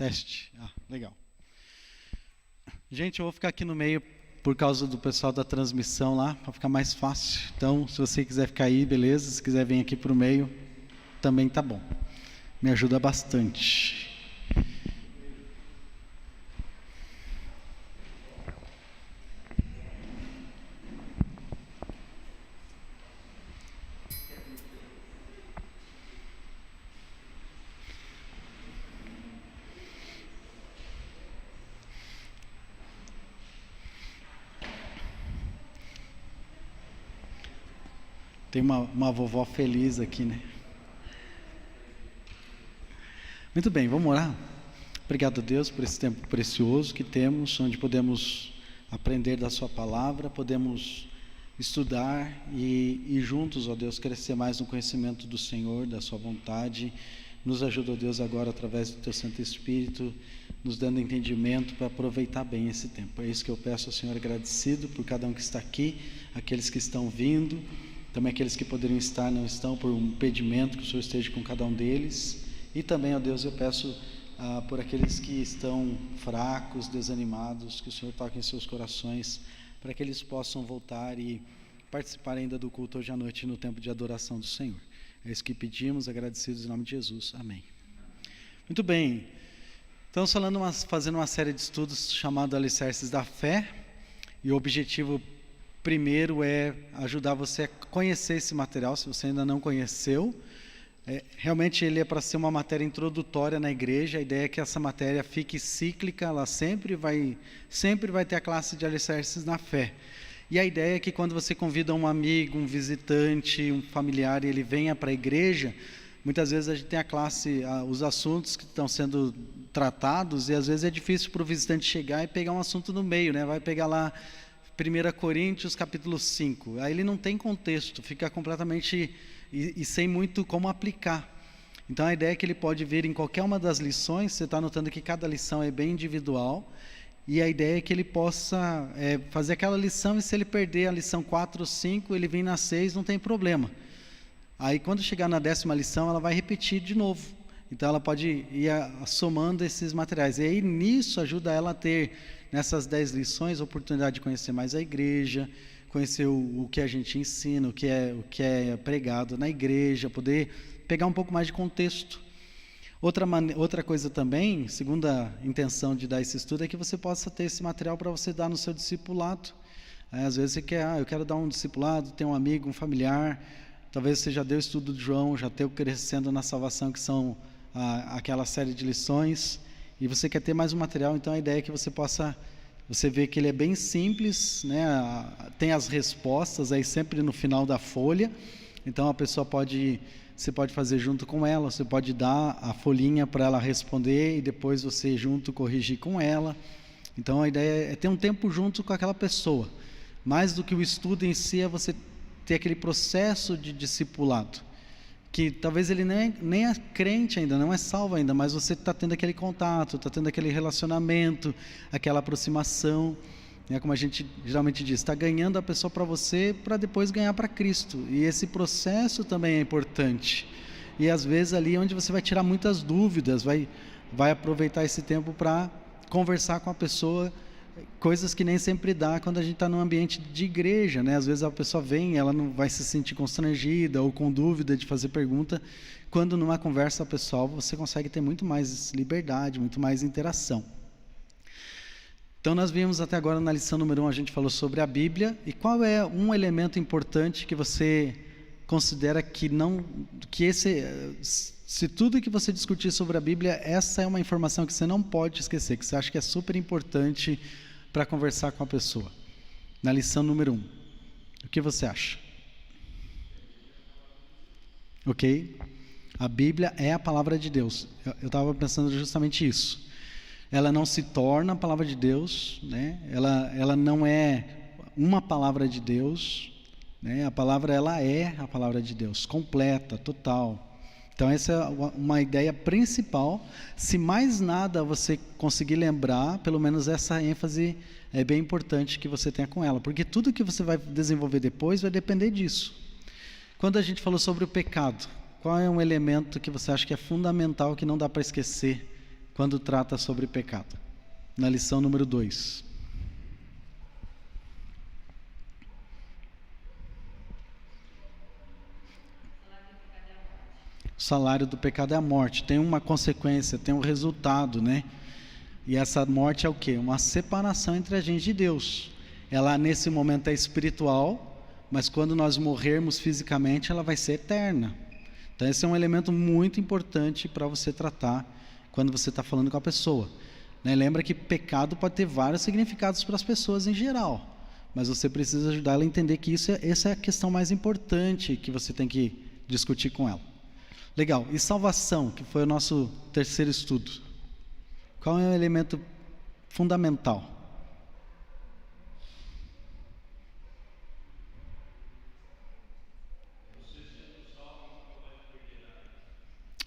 Teste. Legal. Gente, eu vou ficar aqui no meio por causa do pessoal da transmissão lá, para ficar mais fácil. Então, se você quiser ficar aí, beleza. Se quiser vir aqui para o meio, também tá bom. Me ajuda bastante. Tem uma vovó feliz aqui, né? Muito bem, vamos orar? Obrigado a Deus por esse tempo precioso que temos, onde podemos aprender da sua palavra, podemos estudar e juntos, ó Deus, crescer mais no conhecimento do Senhor, da sua vontade. Nos ajuda, ó Deus, agora através do teu Santo Espírito, nos dando entendimento para aproveitar bem esse tempo. É isso que eu peço ao Senhor, agradecido por cada um que está aqui, aqueles que estão vindo, também aqueles que poderiam estar, não estão, por um impedimento, que o Senhor esteja com cada um deles. E também, ó Deus, eu peço por aqueles que estão fracos, desanimados, que o Senhor toque em seus corações, para que eles possam voltar e participar ainda do culto hoje à noite, no tempo de adoração do Senhor. É isso que pedimos, agradecidos em nome de Jesus. Amém. Muito bem. Estamos fazendo uma série de estudos chamada Alicerces da Fé, e o objetivo primeiro é ajudar você a conhecer esse material, se você ainda não conheceu. Realmente ele é para ser uma matéria introdutória na igreja. A ideia é que essa matéria fique cíclica, ela sempre vai ter a classe de alicerces na fé. E a ideia é que quando você convida um amigo, um visitante, um familiar, e ele venha para a igreja, muitas vezes a gente tem a classe, os assuntos que estão sendo tratados, e às vezes é difícil para o visitante chegar e pegar um assunto no meio, né? Vai pegar lá 1 Coríntios capítulo 5, aí ele não tem contexto, fica completamente e sem muito como aplicar. Então a ideia é que ele pode vir em qualquer uma das lições. Você está notando que cada lição é bem individual, e a ideia é que ele possa fazer aquela lição, e se ele perder a lição 4 ou 5, ele vem na 6, não tem problema. Aí quando chegar na 10ª lição, ela vai repetir de novo. Então ela pode ir somando esses materiais, e aí nisso ajuda ela a ter, nessas 10 lições, a oportunidade de conhecer mais a igreja, conhecer o que a gente ensina, o que é pregado na igreja, poder pegar um pouco mais de contexto. Outra coisa também, segunda intenção de dar esse estudo, é que você possa ter esse material para você dar no seu discipulado. Às vezes você quer, eu quero dar um discipulado, tem um amigo, um familiar, talvez você já deu o estudo de João, já teve Crescendo na Salvação, que são aquela série de lições, e você quer ter mais um material. Então a ideia é que você vê que ele é bem simples, né? Tem as respostas aí sempre no final da folha, então a pessoa você pode fazer junto com ela, você pode dar a folhinha para ela responder, e depois você junto corrigir com ela. Então a ideia é ter um tempo junto com aquela pessoa. Mais do que o estudo em si, é você ter aquele processo de discipulado, que talvez ele nem é crente ainda, não é salvo ainda, mas você está tendo aquele contato, está tendo aquele relacionamento, aquela aproximação, né? Como a gente geralmente diz, está ganhando a pessoa para você, para depois ganhar para Cristo, e esse processo também é importante, e às vezes ali onde você vai tirar muitas dúvidas, vai aproveitar esse tempo para conversar com a pessoa, coisas que nem sempre dá quando a gente está num ambiente de igreja, né? Às vezes a pessoa vem, ela não vai se sentir constrangida ou com dúvida de fazer pergunta, quando numa conversa pessoal você consegue ter muito mais liberdade, muito mais interação. Então nós vimos até agora na lição número 1, a gente falou sobre a Bíblia, e qual é um elemento importante que você considera se tudo que você discutir sobre a Bíblia, essa é uma informação que você não pode esquecer, que você acha que é super importante para conversar com a pessoa. Na lição número 1, o que você acha? Ok? A Bíblia é a palavra de Deus. Eu estava pensando justamente isso. Ela não se torna a palavra de Deus, né? Ela não é uma palavra de Deus, né? A palavra, ela é a palavra de Deus, completa, total. Então essa é uma ideia principal. Se mais nada você conseguir lembrar, pelo menos essa ênfase é bem importante que você tenha com ela, porque tudo que você vai desenvolver depois vai depender disso. Quando a gente falou sobre o pecado, qual é um elemento que você acha que é fundamental, que não dá para esquecer quando trata sobre pecado. Na lição número 2. O salário do pecado é a morte. Tem uma consequência, tem um resultado, né? E essa morte é o quê? Uma separação entre a gente e Deus. Ela nesse momento é espiritual, mas quando nós morrermos fisicamente, ela vai ser eterna. Então esse é um elemento muito importante para você tratar quando você está falando com a pessoa, né? Lembra que pecado pode ter vários significados para as pessoas em geral, mas você precisa ajudar ela a entender que essa é a questão mais importante que você tem que discutir com ela. Legal, e salvação, que foi o nosso terceiro estudo. Qual é o elemento fundamental?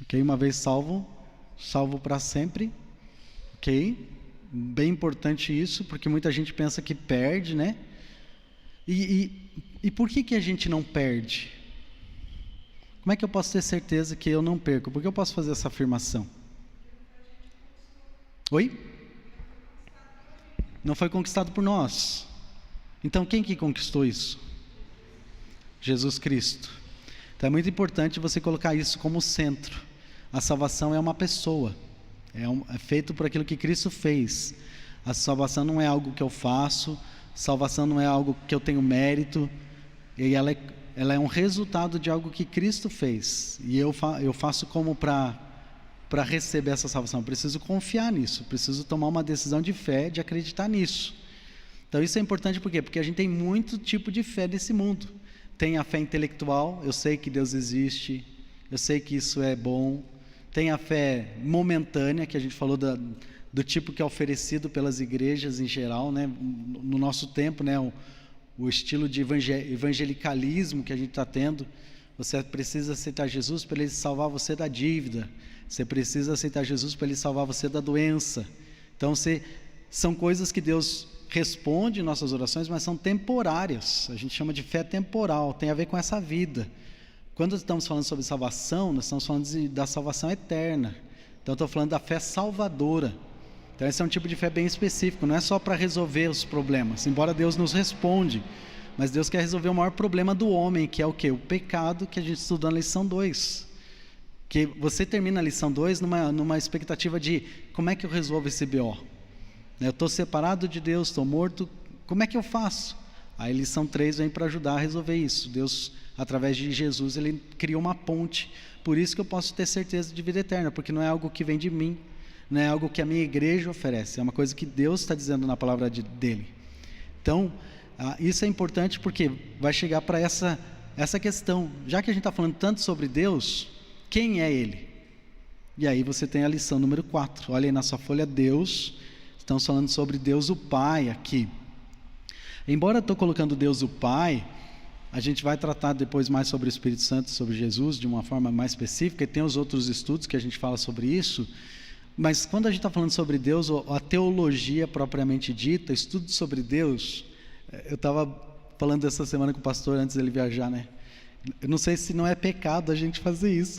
Ok, uma vez salvo para sempre. Ok, bem importante isso, porque muita gente pensa que perde, né? E por que a gente não perde? Como é que eu posso ter certeza que eu não perco? Por que eu posso fazer essa afirmação? Oi? Não foi conquistado por nós. Então quem que conquistou isso? Jesus Cristo. Então é muito importante você colocar isso como centro. A salvação é uma pessoa. É feito por aquilo que Cristo fez. A salvação não é algo que eu faço. Salvação não é algo que eu tenho mérito. E ela é um resultado de algo que Cristo fez. E eu faço como para receber essa salvação? Eu preciso confiar nisso. Preciso tomar uma decisão de fé, de acreditar nisso. Então isso é importante por quê? Porque a gente tem muito tipo de fé nesse mundo. Tem a fé intelectual, eu sei que Deus existe, eu sei que isso é bom. Tem a fé momentânea, que a gente falou do tipo que é oferecido pelas igrejas em geral, né? No nosso tempo, né? O estilo de evangelicalismo que a gente está tendo. Você precisa aceitar Jesus para Ele salvar você da dívida. Você precisa aceitar Jesus para Ele salvar você da doença. Então, são coisas que Deus responde em nossas orações, mas são temporárias. A gente chama de fé temporal, tem a ver com essa vida. Quando estamos falando sobre salvação, nós estamos falando da salvação eterna. Então, estou falando da fé salvadora. Então, esse é um tipo de fé bem específico, não é só para resolver os problemas, embora Deus nos responde, mas Deus quer resolver o maior problema do homem, que é o quê? O pecado, que a gente estudou na lição 2. Que você termina a lição 2 numa expectativa de como é que eu resolvo esse BO? Eu estou separado de Deus, estou morto, como é que eu faço? A lição 3 vem para ajudar a resolver isso. Deus, através de Jesus, Ele criou uma ponte. Por isso que eu posso ter certeza de vida eterna, porque não é algo que vem de mim, não é algo que a minha igreja oferece, é uma coisa que Deus está dizendo na palavra dele. Então, isso é importante porque vai chegar para essa questão. Já que a gente está falando tanto sobre Deus, quem é Ele? E aí você tem a lição número 4. Olha aí na sua folha, Deus. Estamos falando sobre Deus o Pai aqui. Embora eu estou colocando Deus o Pai, a gente vai tratar depois mais sobre o Espírito Santo, sobre Jesus, de uma forma mais específica, e tem os outros estudos que a gente fala sobre isso. Mas quando a gente está falando sobre Deus, a teologia propriamente dita, estudo sobre Deus, eu estava falando essa semana com o pastor antes dele viajar, né? Eu não sei se não é pecado a gente fazer isso.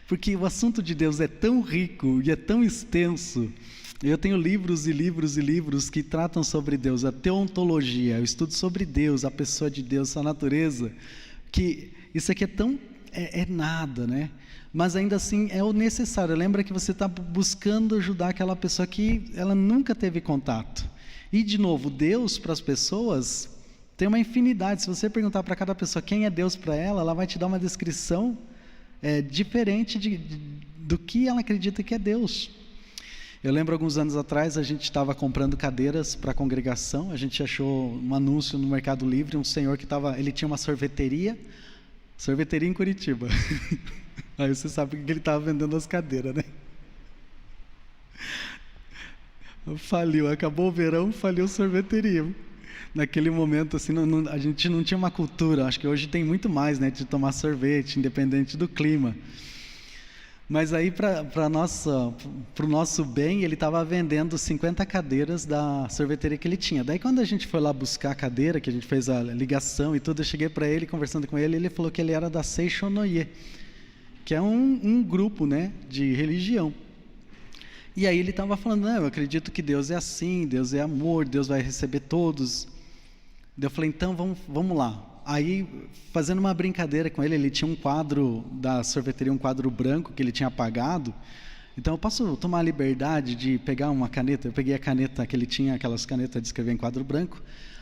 Porque o assunto de Deus é tão rico e é tão extenso. Eu tenho livros e livros e livros que tratam sobre Deus, a teontologia, o estudo sobre Deus, a pessoa de Deus, a natureza, que isso aqui é tão... é nada, né? Mas ainda assim é o necessário. Lembra que você está buscando ajudar aquela pessoa que ela nunca teve contato. E de novo, Deus para as pessoas tem uma infinidade. Se você perguntar para cada pessoa quem é Deus para ela, ela vai te dar uma descrição diferente do que ela acredita que é Deus. Eu lembro alguns anos atrás, a gente estava comprando cadeiras para a congregação. A gente achou um anúncio no Mercado Livre, um senhor que ele tinha uma sorveteria em Curitiba. Aí você sabe que ele estava vendendo as cadeiras, né? Faliu, acabou o verão, faliu a sorveteria. Naquele momento, assim, a gente não tinha uma cultura, acho que hoje tem muito mais, né, de tomar sorvete, independente do clima. Mas aí, para o nosso bem, ele estava vendendo 50 cadeiras da sorveteria que ele tinha. Daí, quando a gente foi lá buscar a cadeira, que a gente fez a ligação e tudo, eu cheguei para ele, conversando com ele, ele falou que ele era da Seishonoye, que é um grupo, né, de religião. E aí ele estava falando, não, eu acredito que Deus é assim, Deus é amor, Deus vai receber todos. Daí eu falei, então vamos lá. Aí, fazendo uma brincadeira com ele, ele tinha um quadro da sorveteria, um quadro branco que ele tinha apagado. Então eu posso tomar a liberdade de pegar uma caneta? Eu peguei a caneta que ele tinha, aquelas canetas de escrever em quadro branco.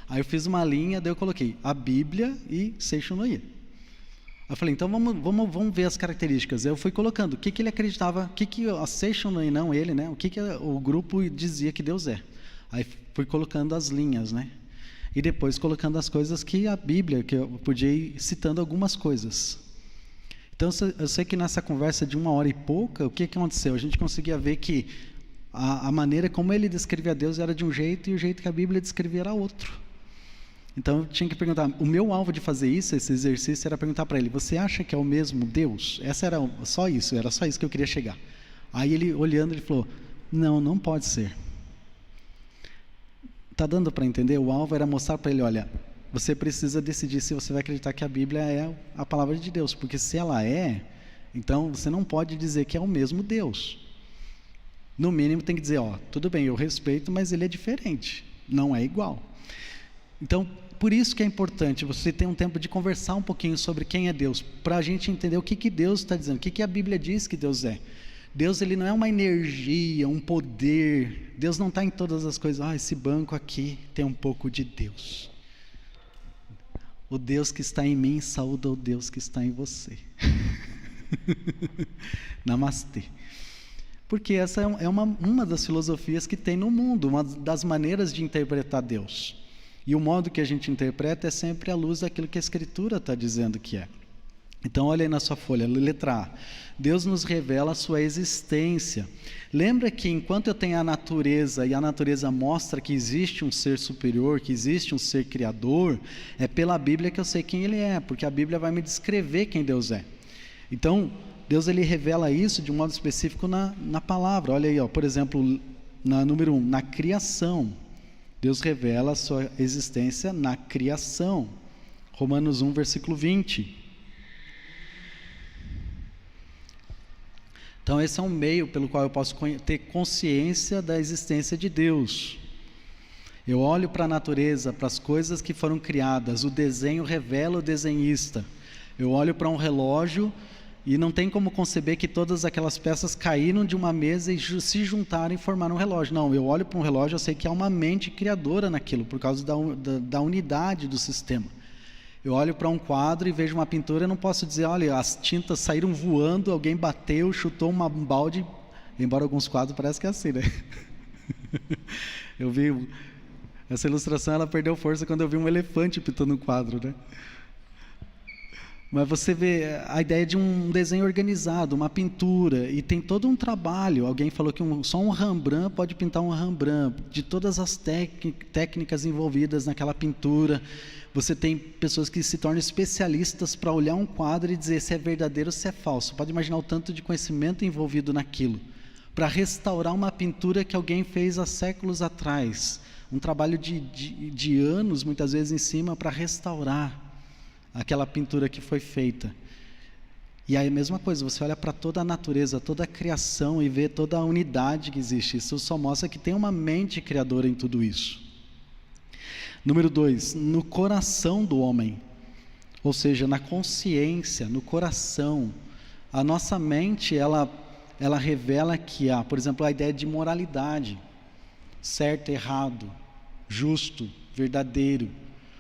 Aí eu fiz uma linha, daí eu coloquei a Bíblia e Seicho Noia. Eu falei, então vamos ver as características. Eu fui colocando o que ele acreditava, o que a Seicho Noia, não ele, né? O que o grupo dizia que Deus é. Aí fui colocando as linhas, né? E depois colocando as coisas que a Bíblia, que eu podia ir citando algumas coisas. Então, eu sei que nessa conversa de 1 hora e pouca, o que aconteceu? A gente conseguia ver que a maneira como ele descrevia Deus era de um jeito e o jeito que a Bíblia descrevia era outro. Então, eu tinha que perguntar, o meu alvo de fazer isso, esse exercício, era perguntar para ele, você acha que é o mesmo Deus? Era só isso que eu queria chegar. Aí ele, olhando, ele falou, não pode ser. Está dando para entender? O alvo era mostrar para ele, olha, você precisa decidir se você vai acreditar que a Bíblia é a palavra de Deus, porque se ela é, então você não pode dizer que é o mesmo Deus. No mínimo tem que dizer, tudo bem, eu respeito, mas ele é diferente, não é igual. Então, por isso que é importante você ter um tempo de conversar um pouquinho sobre quem é Deus, para a gente entender o que Deus está dizendo, o que a Bíblia diz que Deus é. Deus, ele não é uma energia, um poder. Deus não está em todas as coisas. Esse banco aqui tem um pouco de Deus. O Deus que está em mim saúda o Deus que está em você. Namastê. Porque essa é uma das filosofias que tem no mundo, uma das maneiras de interpretar Deus. E o modo que a gente interpreta é sempre à luz daquilo que a Escritura está dizendo que é. Então, olha aí na sua folha, letra A. Deus nos revela a sua existência. Lembra que enquanto eu tenho a natureza, e a natureza mostra que existe um ser superior, que existe um ser criador, é pela Bíblia que eu sei quem ele é, porque a Bíblia vai me descrever quem Deus é. Então, Deus, ele revela isso de um modo específico na palavra. Olha aí, por exemplo, número 1, na criação. Deus revela a sua existência na criação. Romanos 1, versículo 20. Então, esse é um meio pelo qual eu posso ter consciência da existência de Deus. Eu olho para a natureza, para as coisas que foram criadas, o desenho revela o desenhista. Eu olho para um relógio e não tem como conceber que todas aquelas peças caíram de uma mesa e se juntaram e formaram um relógio. Não, eu olho para um relógio, eu sei que há uma mente criadora naquilo, por causa da unidade do sistema. Eu olho para um quadro e vejo uma pintura, eu não posso dizer, olha, as tintas saíram voando, alguém bateu, chutou um balde, embora alguns quadros parecem que é assim, né? Eu vi, essa ilustração, ela perdeu força quando eu vi um elefante pintando um quadro, né? Mas você vê a ideia de um desenho organizado, uma pintura, e tem todo um trabalho. Alguém falou que só um Rembrandt pode pintar um Rembrandt, de todas as técnicas envolvidas naquela pintura. Você tem pessoas que se tornam especialistas para olhar um quadro e dizer se é verdadeiro ou se é falso. Pode imaginar o tanto de conhecimento envolvido naquilo, para restaurar uma pintura que alguém fez há séculos atrás. Um trabalho de anos, muitas vezes, em cima, para restaurar aquela pintura que foi feita. E aí a mesma coisa, você olha para toda a natureza, toda a criação e vê toda a unidade que existe. Isso só mostra que tem uma mente criadora em tudo isso. Número 2, no coração do homem, ou seja, na consciência, no coração. A nossa mente, ela revela que há, por exemplo, a ideia de moralidade, certo, errado, justo, verdadeiro,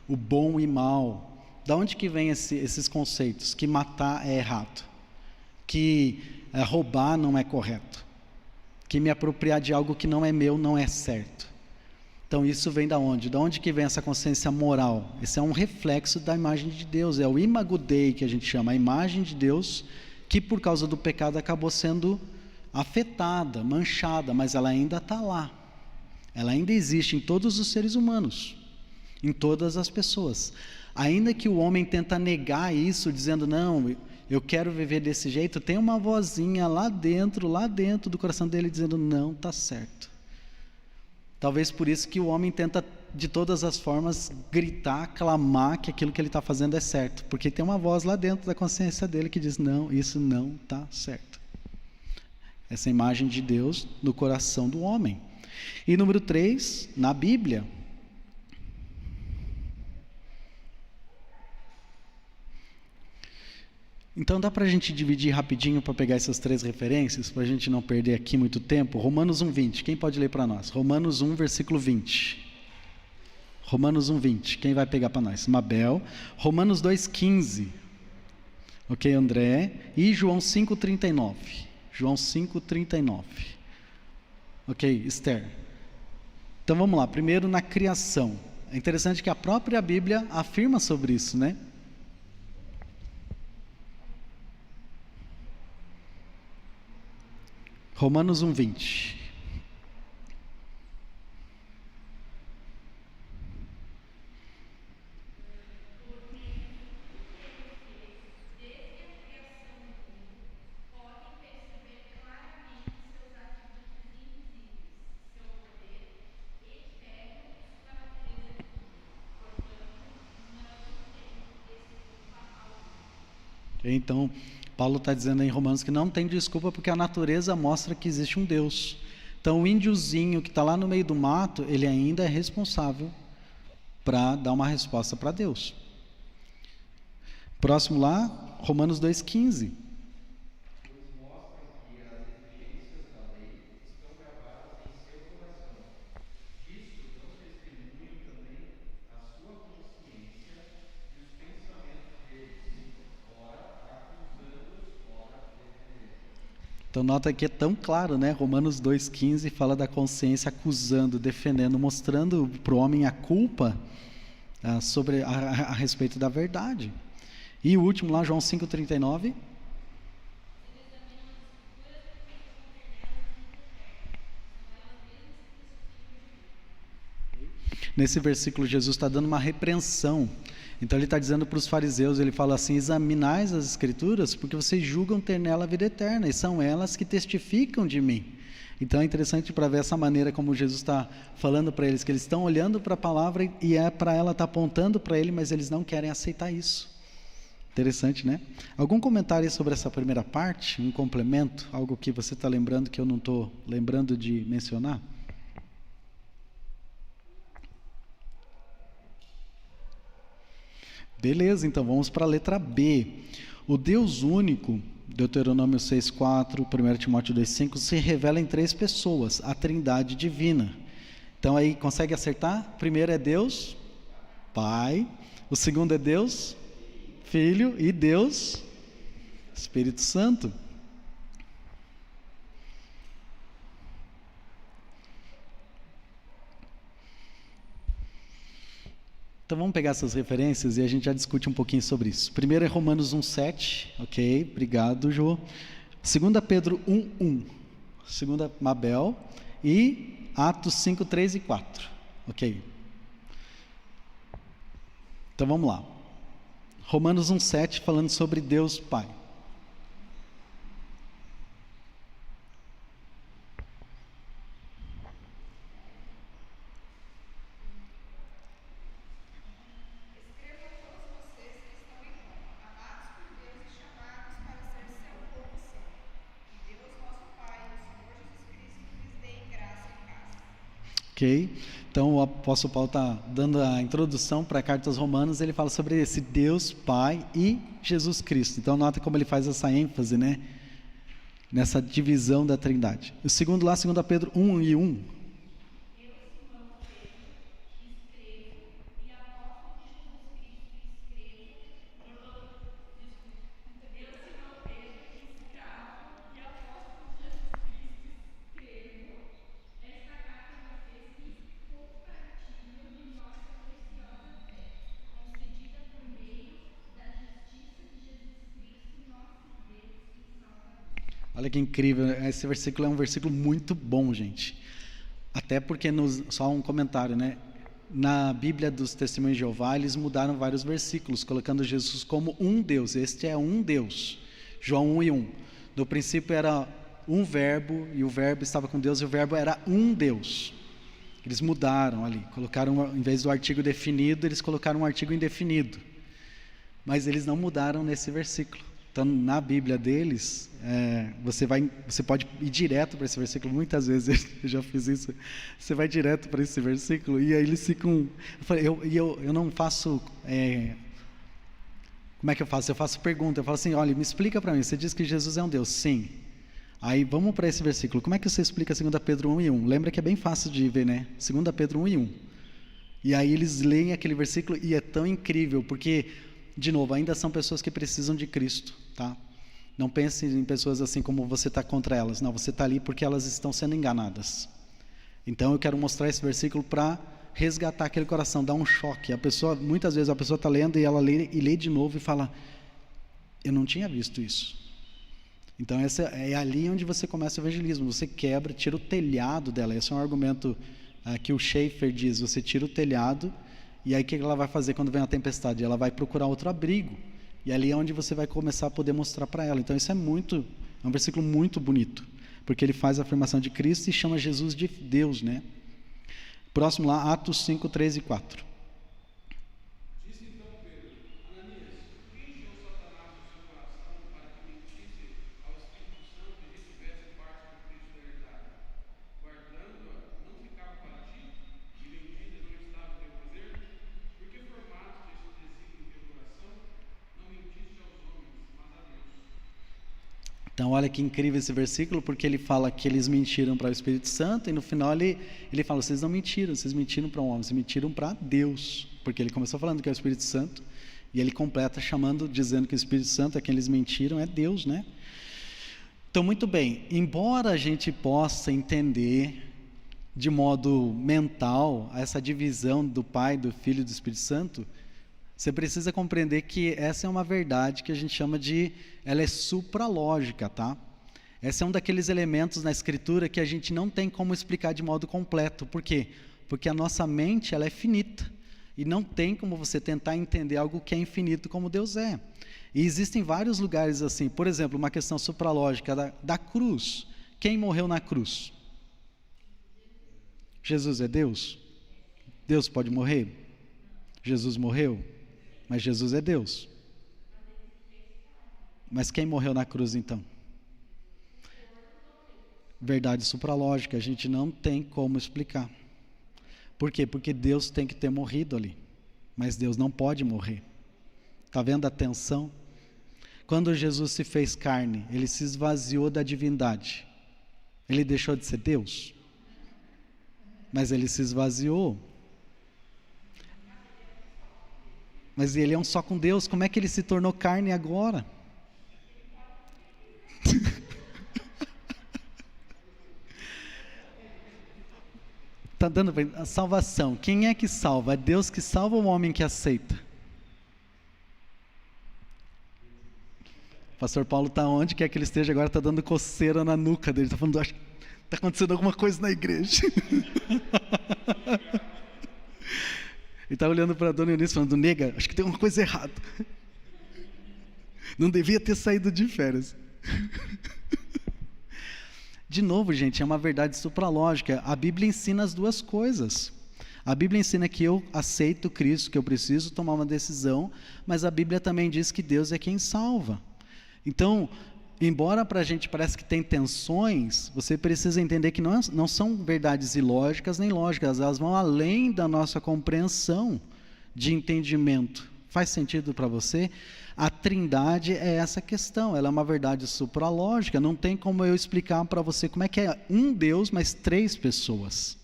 o bom e mal. Da onde que vem esses conceitos? Que matar é errado, que roubar não é correto, que me apropriar de algo que não é meu não é certo. Então isso vem da onde? Da onde que vem essa consciência moral? Esse é um reflexo da imagem de Deus, é o imago Dei que a gente chama, a imagem de Deus, que por causa do pecado acabou sendo afetada, manchada, mas ela ainda está lá. Ela ainda existe em todos os seres humanos, em todas as pessoas. Ainda que o homem tenta negar isso, dizendo, não, eu quero viver desse jeito, tem uma vozinha lá dentro do coração dele, dizendo, não, está certo. Talvez por isso que o homem tenta de todas as formas, gritar, clamar que aquilo que ele está fazendo é certo. Porque tem uma voz lá dentro da consciência dele que diz, não, isso não está certo. Essa imagem de Deus no coração do homem. E número 3, na Bíblia. Então dá para a gente dividir rapidinho para pegar essas 3 referências, para a gente não perder aqui muito tempo. Romanos 1:20, quem pode ler para nós? Romanos 1, versículo 20. Romanos 1:20, quem vai pegar para nós? Mabel. Romanos 2:15, ok, André. E João 5:39. João 5:39. Ok, Esther. Então vamos lá, primeiro na criação. É interessante que a própria Bíblia afirma sobre isso, né? Romanos 1:20. Então, Paulo está dizendo em Romanos que não tem desculpa porque a natureza mostra que existe um Deus. Então, o índiozinho que está lá no meio do mato, ele ainda é responsável para dar uma resposta para Deus. Próximo lá, Romanos 2:15. Então nota que é tão claro, né? Romanos 2:15 fala da consciência acusando, defendendo, mostrando para o homem a culpa sobre a respeito da verdade. E o último lá, João 5:39. Nesse versículo Jesus está dando uma repreensão. Então ele está dizendo para os fariseus, ele fala assim, examinais as escrituras, porque vocês julgam ter nela a vida eterna, e são elas que testificam de mim. Então é interessante para ver essa maneira como Jesus está falando para eles, que eles estão olhando para a palavra e é para ela estar apontando para ele, mas eles não querem aceitar isso. Interessante, né? Algum comentário sobre essa primeira parte? Um complemento? Algo que você está lembrando que eu não estou lembrando de mencionar? Beleza, então vamos para a letra B. O Deus único, Deuteronômio 6:4, 1 Timóteo 2:5, se revela em 3 pessoas, a Trindade divina. Então aí, consegue acertar? O primeiro é Deus Pai, o segundo é Deus Filho e Deus Espírito Santo. Então vamos pegar essas referências e a gente já discute um pouquinho sobre isso. Primeiro é Romanos 1:7, ok, obrigado, Jô. 2 Pedro 1:1, 2 Mabel e Atos 5:3 e 4, ok. Então vamos lá. Romanos 1:7 falando sobre Deus Pai. Ok? Então o apóstolo Paulo está dando a introdução para a carta aos Romanos, ele fala sobre esse Deus Pai e Jesus Cristo. Então nota como ele faz essa ênfase, né? Nessa divisão da Trindade. O segundo lá, 2 Pedro 1:1. Olha que incrível, esse versículo é um versículo muito bom, gente. Até porque, só um comentário, né? Na Bíblia dos Testemunhos de Jeová, eles mudaram vários versículos, colocando Jesus como um Deus. Este é um Deus. João 1:1. No princípio era um verbo, e o verbo estava com Deus, e o verbo era um Deus. Eles mudaram ali, colocaram, em vez do artigo definido, eles colocaram um artigo indefinido. Mas eles não mudaram nesse versículo. Então, na Bíblia deles, você pode ir direto para esse versículo. Muitas vezes eu já fiz isso. Você vai direto para esse versículo e aí eles ficam... Eu não faço... como é que eu faço? Eu faço pergunta. Eu falo assim, olha, me explica para mim. Você diz que Jesus é um Deus? Sim. Aí vamos para esse versículo. Como é que você explica 2 Pedro 1:1? Lembra que é bem fácil de ver, né? 2 Pedro 1:1. E aí eles leem aquele versículo e é tão incrível, porque... De novo, ainda são pessoas que precisam de Cristo, tá? Não pense em pessoas assim como você está contra elas. Não, você está ali porque elas estão sendo enganadas. Então, eu quero mostrar esse versículo para resgatar aquele coração, dar um choque. Muitas vezes a pessoa está lendo e ela lê de novo e fala, eu não tinha visto isso. Então, é ali onde você começa o evangelismo. Você quebra, tira o telhado dela. Esse é um argumento que o Schaeffer diz. Você tira o telhado. E aí o que ela vai fazer quando vem a tempestade? Ela vai procurar outro abrigo. E ali é onde você vai começar a poder mostrar para ela. Então isso é um versículo muito bonito. Porque ele faz a afirmação de Cristo e chama Jesus de Deus, né? Próximo lá, Atos 5, 3 e 4. Disse então Pedro, Ananias, quem encheu Satanás no seu coração para que mentisse ao Espírito Santo e recebesse parte do Cristo da herdade? Guardando-a, não ficava para ti? E vendida não estava o teu poder? Por que formaste este desígnio no teu coração? Não mentiste aos homens, mas a Deus. Então olha que incrível esse versículo, porque ele fala que eles mentiram para o Espírito Santo, e no final ele fala, vocês não mentiram, vocês mentiram para um homem, vocês mentiram para Deus, porque ele começou falando que é o Espírito Santo, e ele completa dizendo que o Espírito Santo é quem eles mentiram, é Deus, né? Então, muito bem, embora a gente possa entender de modo mental essa divisão do Pai, do Filho e do Espírito Santo, você precisa compreender que essa é uma verdade que a gente chama ela é supralógica, tá? Esse é um daqueles elementos na Escritura que a gente não tem como explicar de modo completo. Por quê? Porque a nossa mente, ela é finita. E não tem como você tentar entender algo que é infinito como Deus é. E existem vários lugares assim. Por exemplo, uma questão supralógica da cruz. Quem morreu na cruz? Jesus é Deus? Deus pode morrer? Jesus morreu? Mas Jesus é Deus. Mas quem morreu na cruz então? Verdade supralógica, a gente não tem como explicar. Por quê? Porque Deus tem que ter morrido ali. Mas Deus não pode morrer. Está vendo a tensão? Quando Jesus se fez carne, ele se esvaziou da divindade. Ele deixou de ser Deus? Mas ele se esvaziou. Mas ele é um só com Deus. Como é que ele se tornou carne agora? Está dando a salvação. Quem é que salva? É Deus que salva ou o homem que aceita? O pastor Paulo está onde quer que ele esteja agora, está dando coceira na nuca dele. Está falando, acho que está acontecendo alguma coisa na igreja. Ele está olhando para a dona Eunice falando, nega, acho que tem uma coisa errada. Não devia ter saído de férias. De novo, gente, é uma verdade supralógica. A Bíblia ensina as duas coisas. A Bíblia ensina que eu aceito Cristo, que eu preciso tomar uma decisão, mas a Bíblia também diz que Deus é quem salva. Então, embora para a gente parece que tem tensões, você precisa entender que não são verdades ilógicas nem lógicas, elas vão além da nossa compreensão de entendimento. Faz sentido para você? A trindade é essa questão, ela é uma verdade supralógica, não tem como eu explicar para você como é que é um Deus, mas três pessoas.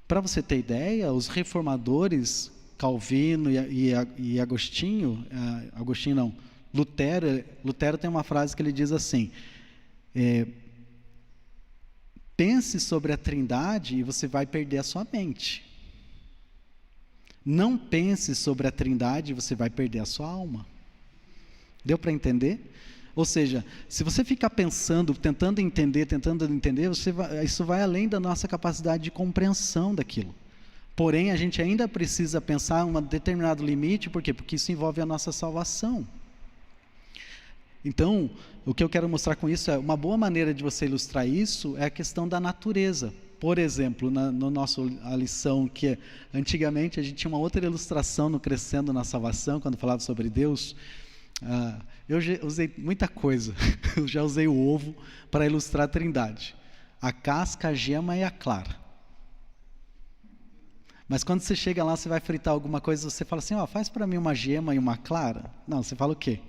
Para você ter ideia, os reformadores, Calvino e Agostinho, Lutero tem uma frase que ele diz assim, pense sobre a trindade e você vai perder a sua mente. Não pense sobre a trindade e você vai perder a sua alma. Deu para entender? Ou seja, se você ficar pensando, tentando entender, isso vai além da nossa capacidade de compreensão daquilo. Porém, a gente ainda precisa pensar em um determinado limite, por quê? Porque isso envolve a nossa salvação. Então, o que eu quero mostrar com isso é, uma boa maneira de você ilustrar isso é a questão da natureza. por exemplo, no nosso a lição, que antigamente a gente tinha uma outra ilustração no Crescendo na Salvação, quando falava sobre Deus. Eu usei muita coisa. Eu já usei o ovo para ilustrar a Trindade. A casca, a gema e a clara. Mas quando você chega lá, você vai fritar alguma coisa, você fala assim, faz para mim uma gema e uma clara. Não, você fala o quê?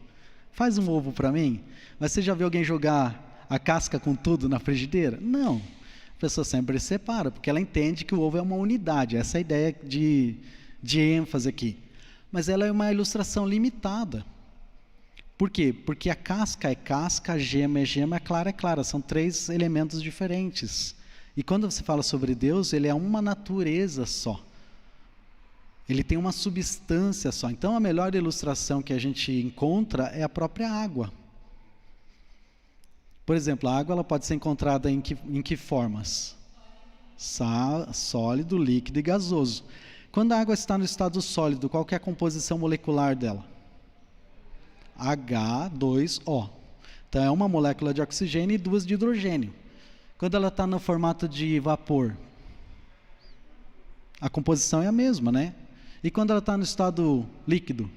Faz um ovo para mim. Mas você já viu alguém jogar a casca com tudo na frigideira? Não. A pessoa sempre separa, porque ela entende que o ovo é uma unidade. Essa é a ideia de ênfase aqui. Mas ela é uma ilustração limitada. Por quê? Porque a casca é casca, a gema é gema, a clara é clara. São 3 elementos diferentes. E quando você fala sobre Deus, ele é uma natureza só. Ele tem uma substância só. Então, a melhor ilustração que a gente encontra é a própria água. Por exemplo, a água ela pode ser encontrada em que formas? Sólido, líquido e gasoso. Quando a água está no estado sólido, qual que é a composição molecular dela? H2O. Então, é uma molécula de oxigênio e 2 de hidrogênio. Quando ela está no formato de vapor, a composição é a mesma, né? E quando ela está no estado líquido?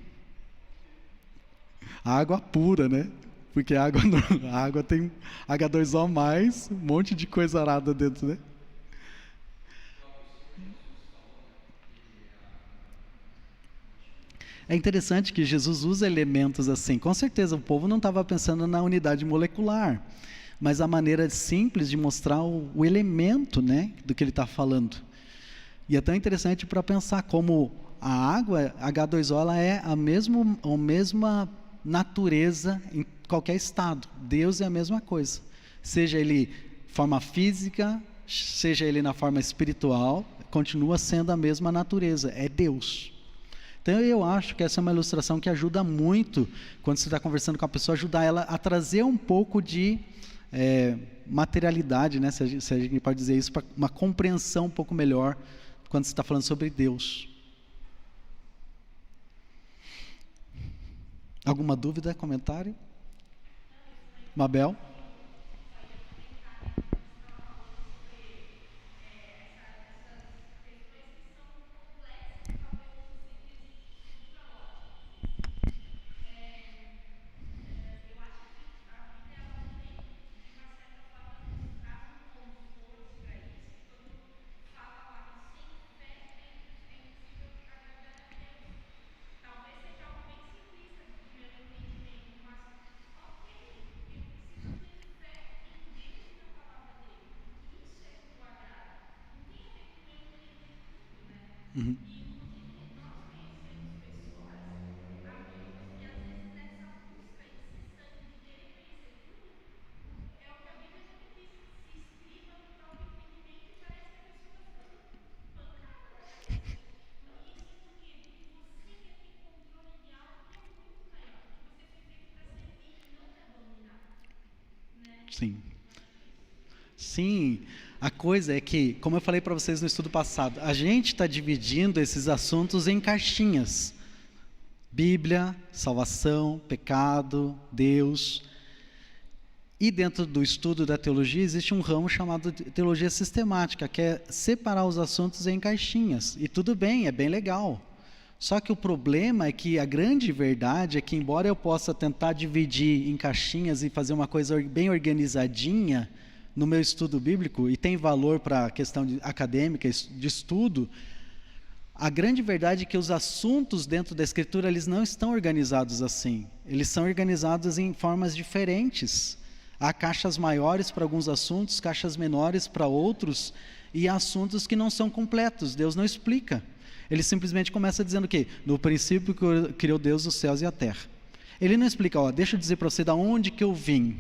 A água pura, né? Porque a água tem H2O mais, um monte de coisa arada dentro, né? É interessante que Jesus usa elementos assim. Com certeza o povo não estava pensando na unidade molecular, mas a maneira simples de mostrar o elemento, né, do que ele está falando. E é tão interessante para pensar como a água, H2O, ela é a mesma natureza em qualquer estado. Deus é a mesma coisa. Seja ele forma física, seja ele na forma espiritual, continua sendo a mesma natureza. É Deus. Então eu acho que essa é uma ilustração que ajuda muito, quando você está conversando com a pessoa, ajudar ela a trazer um pouco de materialidade, né? Se a gente pode dizer isso, para uma compreensão um pouco melhor quando você está falando sobre Deus. Alguma dúvida, comentário? Mabel? Uhum. Sim. Sim, a coisa é que, como eu falei para vocês no estudo passado, a gente está dividindo esses assuntos em caixinhas. Bíblia, salvação, pecado, Deus. E dentro do estudo da teologia existe um ramo chamado de teologia sistemática, que é separar os assuntos em caixinhas. E tudo bem, é bem legal. Só que o problema é que a grande verdade é que, embora eu possa tentar dividir em caixinhas e fazer uma coisa bem organizadinha no meu estudo bíblico, e tem valor para a questão acadêmica, de estudo, a grande verdade é que os assuntos dentro da Escritura, eles não estão organizados assim. Eles são organizados em formas diferentes. Há caixas maiores para alguns assuntos, caixas menores para outros, e há assuntos que não são completos. Deus não explica. Ele simplesmente começa dizendo o quê? No princípio criou Deus os céus e a terra. Ele não explica, deixa eu dizer para você de onde que eu vim.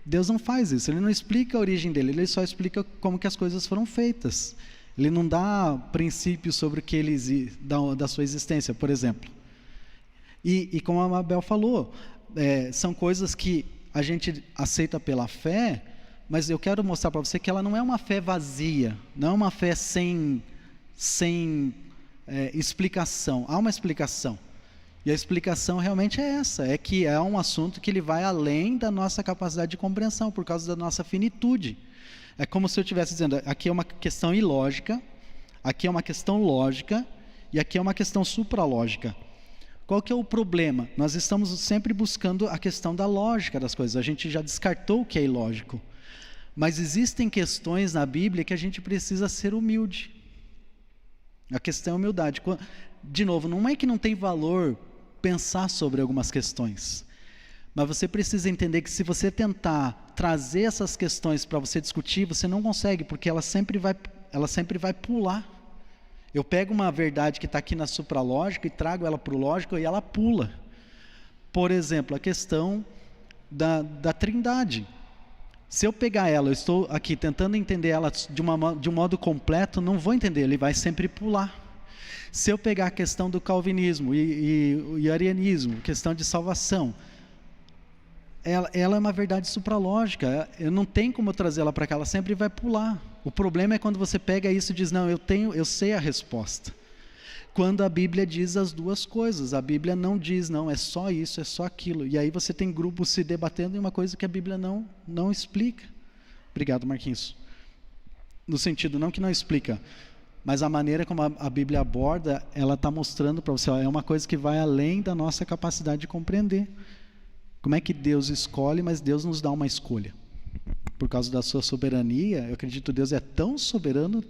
Deus não faz isso, ele não explica a origem dele, ele só explica como que as coisas foram feitas. Ele não dá princípios sobre o que ele da sua existência, por exemplo. E como a Mabel falou, são coisas que a gente aceita pela fé, mas eu quero mostrar para você que ela não é uma fé vazia, não é uma fé sem explicação. Há uma explicação. E a explicação realmente é essa, é que é um assunto que ele vai além da nossa capacidade de compreensão, por causa da nossa finitude. É como se eu estivesse dizendo, aqui é uma questão ilógica, aqui é uma questão lógica, e aqui é uma questão supralógica. Qual que é o problema? Nós estamos sempre buscando a questão da lógica das coisas, a gente já descartou o que é ilógico. Mas existem questões na Bíblia que a gente precisa ser humilde. A questão é humildade. De novo, não é que não tem valor pensar sobre algumas questões, mas você precisa entender que se você tentar trazer essas questões para você discutir, você não consegue, porque ela sempre vai pular. Eu pego uma verdade que está aqui na supralógica e trago ela para o lógico e ela pula. Por exemplo, a questão da trindade. Se eu pegar ela, eu estou aqui tentando entender ela de um modo completo, não vou entender, ele vai sempre pular. Se eu pegar a questão do calvinismo e arianismo, questão de salvação, ela é uma verdade supralógica, eu não tenho como eu trazer ela para cá, ela sempre vai pular. O problema é quando você pega isso e diz, não, eu sei a resposta. Quando a Bíblia diz as duas coisas, a Bíblia não diz, não, é só isso, é só aquilo. E aí você tem grupos se debatendo em uma coisa que a Bíblia não explica. Obrigado, Marquinhos. No sentido, não que não explica, mas a maneira como a Bíblia aborda, ela está mostrando para você, ó, é uma coisa que vai além da nossa capacidade de compreender. Como é que Deus escolhe, mas Deus nos dá uma escolha? Por causa da sua soberania, eu acredito que Deus é tão soberano,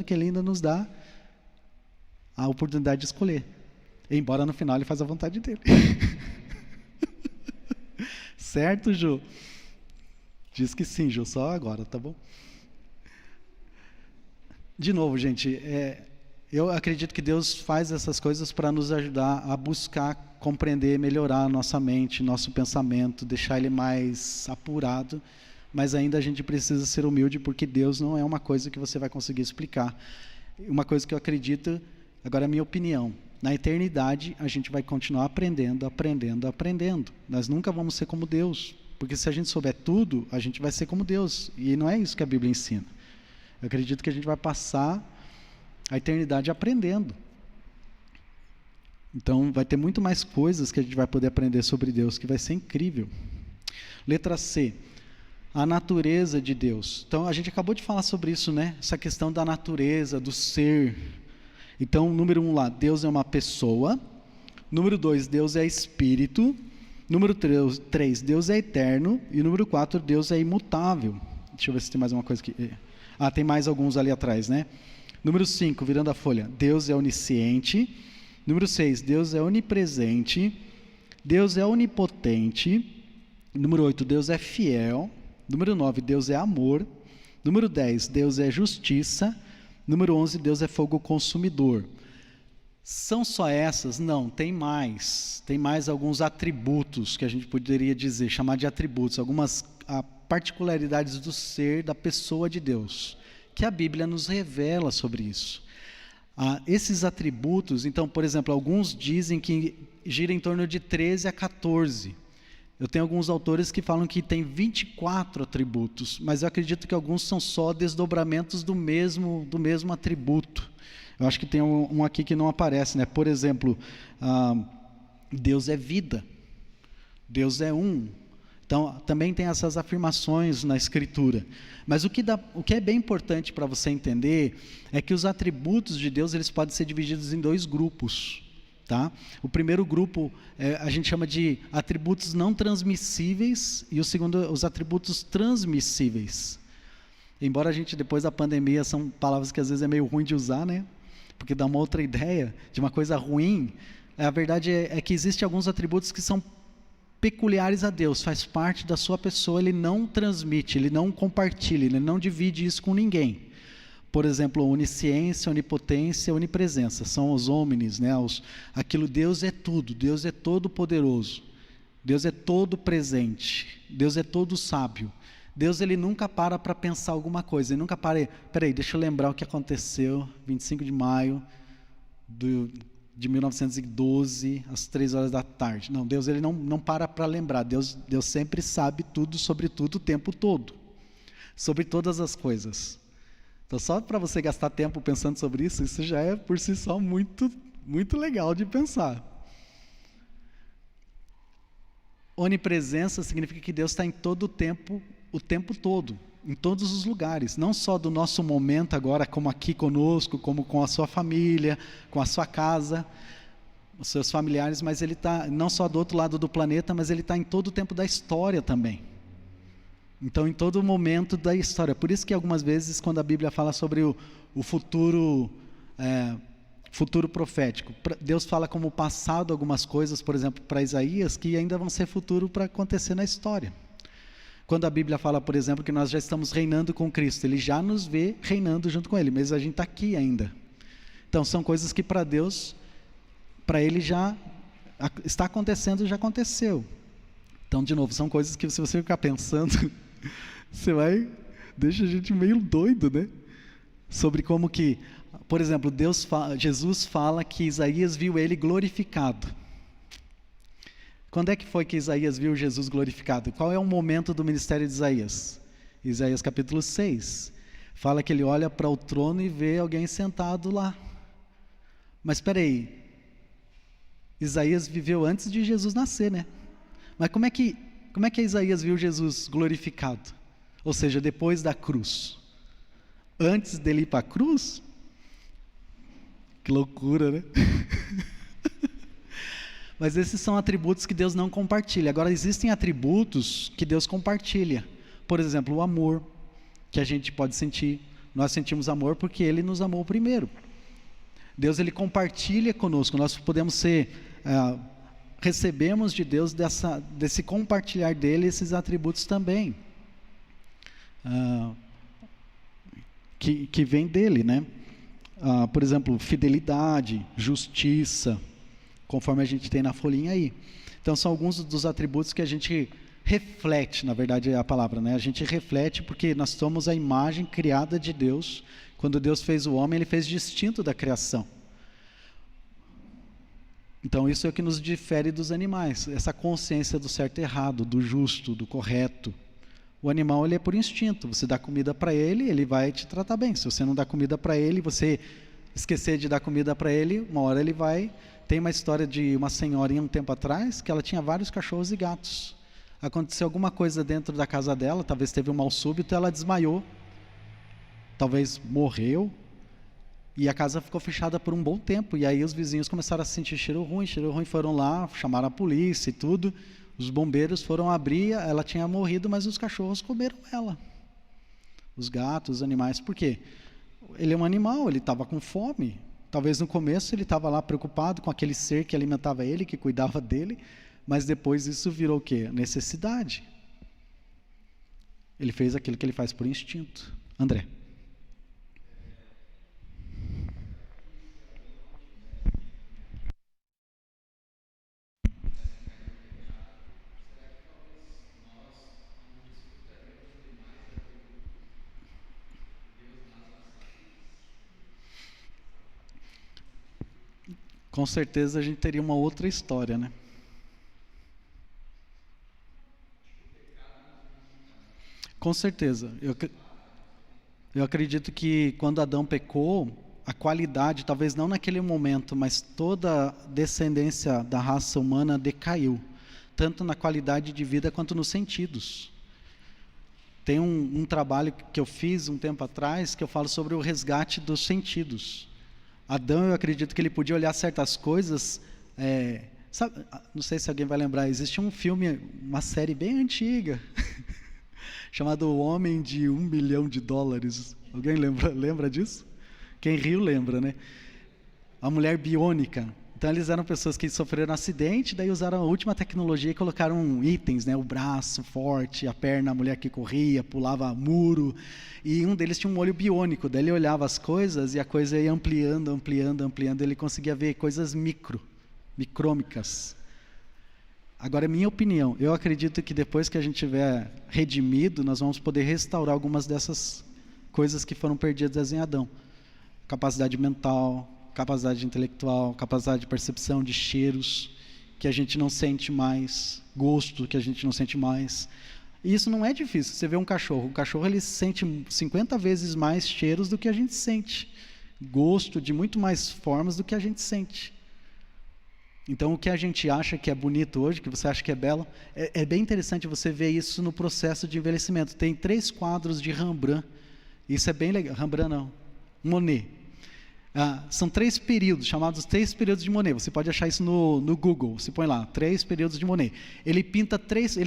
que Ele ainda nos dá a oportunidade de escolher. Embora no final Ele faz a vontade dEle. Certo, Ju? Diz que sim, Ju, só agora, tá bom? De novo, gente, eu acredito que Deus faz essas coisas para nos ajudar a buscar, compreender, melhorar a nossa mente, nosso pensamento, deixar ele mais apurado, mas ainda a gente precisa ser humilde, porque Deus não é uma coisa que você vai conseguir explicar. Uma coisa que eu acredito, agora é a minha opinião, na eternidade a gente vai continuar aprendendo. Nós nunca vamos ser como Deus, porque se a gente souber tudo, a gente vai ser como Deus, e não é isso que a Bíblia ensina. Eu acredito que a gente vai passar a eternidade aprendendo. Então, vai ter muito mais coisas que a gente vai poder aprender sobre Deus, que vai ser incrível. Letra C, a natureza de Deus. Então, a gente acabou de falar sobre isso, né? Essa questão da natureza, do ser. Então, número 1 lá, Deus é uma pessoa. Número 2, Deus é espírito. Número 3, Deus é eterno. E número 4, Deus é imutável. Deixa eu ver se tem mais uma coisa aqui. Tem mais alguns ali atrás, né? Número 5, virando a folha, Deus é onisciente. Número 6, Deus é onipresente. Deus é onipotente. Número 8, Deus é fiel. Número 9, Deus é amor. Número 10, Deus é justiça. Número 11, Deus é fogo consumidor. São só essas? Não, tem mais. Tem mais alguns atributos que a gente poderia dizer, chamar de atributos, algumas particularidades do ser, da pessoa de Deus, que a Bíblia nos revela sobre isso. Esses atributos, então, por exemplo, alguns dizem que gira em torno de 13 a 14. Eu tenho alguns autores que falam que tem 24 atributos, mas eu acredito que alguns são só desdobramentos do mesmo atributo. Eu acho que tem um aqui que não aparece, né? Por exemplo, Deus é vida, Deus é um. Então, também tem essas afirmações na Escritura. Mas o que é bem importante para você entender é que os atributos de Deus, eles podem ser divididos em 2 grupos. Tá? O primeiro grupo a gente chama de atributos não transmissíveis e o segundo, os atributos transmissíveis. Embora a gente, depois da pandemia, são palavras que às vezes é meio ruim de usar, né? Porque dá uma outra ideia de uma coisa ruim. A verdade é que existem alguns atributos que são peculiares a Deus, faz parte da sua pessoa, ele não transmite, ele não compartilha, ele não divide isso com ninguém. Por exemplo, onisciência, onipotência, onipresença, são os homines, né? Aquilo, Deus é tudo, Deus é todo poderoso, Deus é todo presente, Deus é todo sábio. Deus, ele nunca para pensar alguma coisa, ele nunca para, peraí, deixa eu lembrar o que aconteceu, 25 de maio de 1912, às 3 horas da tarde. Não, Deus, ele não para lembrar. Deus sempre sabe tudo, sobre tudo, o tempo todo. Sobre todas as coisas. Então, só para você gastar tempo pensando sobre isso já é, por si só, muito, muito legal de pensar. onipresença significa que Deus está em todo o tempo todo, em todos os lugares, não só do nosso momento agora, como aqui conosco, como com a sua família, com a sua casa, os seus familiares, mas Ele está não só do outro lado do planeta, mas Ele está em todo o tempo da história também. Então, em todo momento da história. Por isso que algumas vezes, quando a Bíblia fala sobre o futuro, futuro profético, Deus fala como passado algumas coisas, por exemplo, para Isaías, que ainda vão ser futuro para acontecer na história. Quando a Bíblia fala, por exemplo, que nós já estamos reinando com Cristo, Ele já nos vê reinando junto com Ele, mas a gente está aqui ainda. Então, são coisas que para Deus, para Ele já está acontecendo, já aconteceu. Então, de novo, são coisas que se você ficar pensando, deixa a gente meio doido, né? Sobre como que, por exemplo, Jesus fala que Isaías viu Ele glorificado. Quando é que foi que Isaías viu Jesus glorificado? Qual é o momento do ministério de Isaías? Isaías capítulo 6. Fala que ele olha para o trono e vê alguém sentado lá. Mas espera aí, Isaías viveu antes de Jesus nascer, né? Mas como é que Isaías viu Jesus glorificado? Ou seja, depois da cruz. Antes dele ir para a cruz? Que loucura, né? Mas esses são atributos que Deus não compartilha. Agora, existem atributos que Deus compartilha. Por exemplo, o amor, que a gente pode sentir. Nós sentimos amor porque Ele nos amou primeiro. Deus, Ele compartilha conosco. Nós podemos recebemos de Deus desse compartilhar dEle esses atributos também. Que vem dEle, né? Por exemplo, fidelidade, justiça, conforme a gente tem na folhinha aí. Então, são alguns dos atributos que a gente reflete, na verdade é a palavra, né? A gente reflete porque nós somos a imagem criada de Deus. Quando Deus fez o homem, Ele fez distinto da criação. Então, isso é o que nos difere dos animais, essa consciência do certo e errado, do justo, do correto. O animal, ele é por instinto, você dá comida para ele, ele vai te tratar bem. Se você não dá comida para ele, você esquecer de dar comida para ele, uma hora ele vai... Tem uma história de uma senhorinha um tempo atrás, que ela tinha vários cachorros e gatos. Aconteceu alguma coisa dentro da casa dela, talvez teve um mal súbito, ela desmaiou, talvez morreu, e a casa ficou fechada por um bom tempo, e aí os vizinhos começaram a sentir cheiro ruim, foram lá, chamaram a polícia e tudo, os bombeiros foram abrir, ela tinha morrido, mas os cachorros comeram ela, os gatos, os animais. Por quê? Ele é um animal, ele estava com fome. Talvez no começo ele estava lá preocupado com aquele ser que alimentava ele, que cuidava dele, mas depois isso virou o quê? Necessidade. Ele fez aquilo que ele faz por instinto. André. Com certeza a gente teria uma outra história, né? Com certeza. Eu acredito que quando Adão pecou, a qualidade, talvez não naquele momento, mas toda a descendência da raça humana decaiu, tanto na qualidade de vida quanto nos sentidos. Tem um trabalho que eu fiz um tempo atrás, que eu falo sobre o resgate dos sentidos. Adão, eu acredito que ele podia olhar certas coisas, sabe, não sei se alguém vai lembrar, existe um filme, uma série bem antiga, chamado O Homem de $1 Bilhão. Alguém lembra disso? Quem riu lembra, né? A mulher biônica. Então, eles eram pessoas que sofreram um acidente, daí usaram a última tecnologia e colocaram itens, né? O braço forte, a perna, a mulher que corria, pulava muro, e um deles tinha um olho biônico, daí ele olhava as coisas e a coisa ia ampliando, ele conseguia ver coisas micrômicas. Agora, minha opinião, eu acredito que depois que a gente tiver redimido, nós vamos poder restaurar algumas dessas coisas que foram perdidas em Adão. Capacidade mental, capacidade intelectual, capacidade de percepção de cheiros que a gente não sente mais, gosto que a gente não sente mais. E isso não é difícil. Você vê um cachorro, o cachorro ele sente 50 vezes mais cheiros do que a gente sente, gosto de muito mais formas do que a gente sente. Então, o que a gente acha que é bonito hoje, que você acha que é belo, é bem interessante você ver isso no processo de envelhecimento. Tem 3 quadros de Rembrandt, isso é bem legal. Rembrandt não, Monet. São 3 períodos, chamados 3 períodos de Monet. Você pode achar isso no Google, você põe lá, 3 períodos de Monet. Ele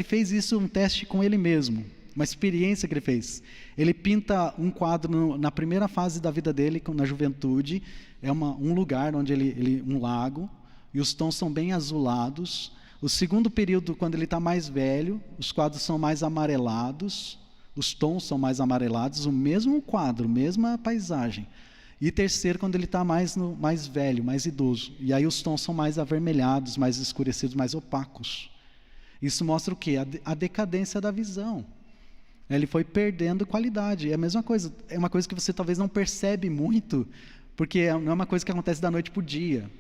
fez isso, um teste com ele mesmo, uma experiência que ele fez. Ele pinta um quadro na primeira fase da vida dele, na juventude, é um lugar onde um lago, e os tons são bem azulados. O segundo período, quando ele está mais velho, os quadros são mais amarelados, os tons são mais amarelados, o mesmo quadro, mesma paisagem. E terceiro, quando ele está mais velho, mais idoso. E aí os tons são mais avermelhados, mais escurecidos, mais opacos. Isso mostra o quê? A decadência da visão. Ele foi perdendo qualidade. É a mesma coisa. É uma coisa que você talvez não percebe muito, porque não é uma coisa que acontece da noite para o dia,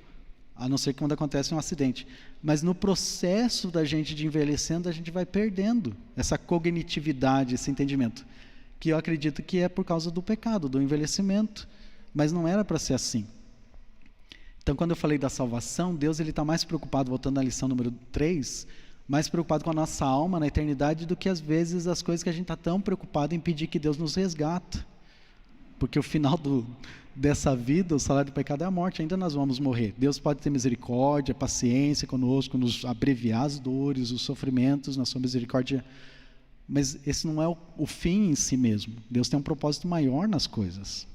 a não ser que quando acontece um acidente. Mas no processo da gente de envelhecendo, a gente vai perdendo essa cognitividade, esse entendimento, que eu acredito que é por causa do pecado, do envelhecimento. Mas não era para ser assim. Então, quando eu falei da salvação, Deus está mais preocupado, voltando à lição número 3, mais preocupado com a nossa alma na eternidade do que, às vezes, as coisas que a gente está tão preocupado em pedir que Deus nos resgata. Porque o final dessa vida, o salário do pecado é a morte, ainda nós vamos morrer. Deus pode ter misericórdia, paciência conosco, nos abreviar as dores, os sofrimentos, na sua misericórdia. Mas esse não é o fim em si mesmo. Deus tem um propósito maior nas coisas.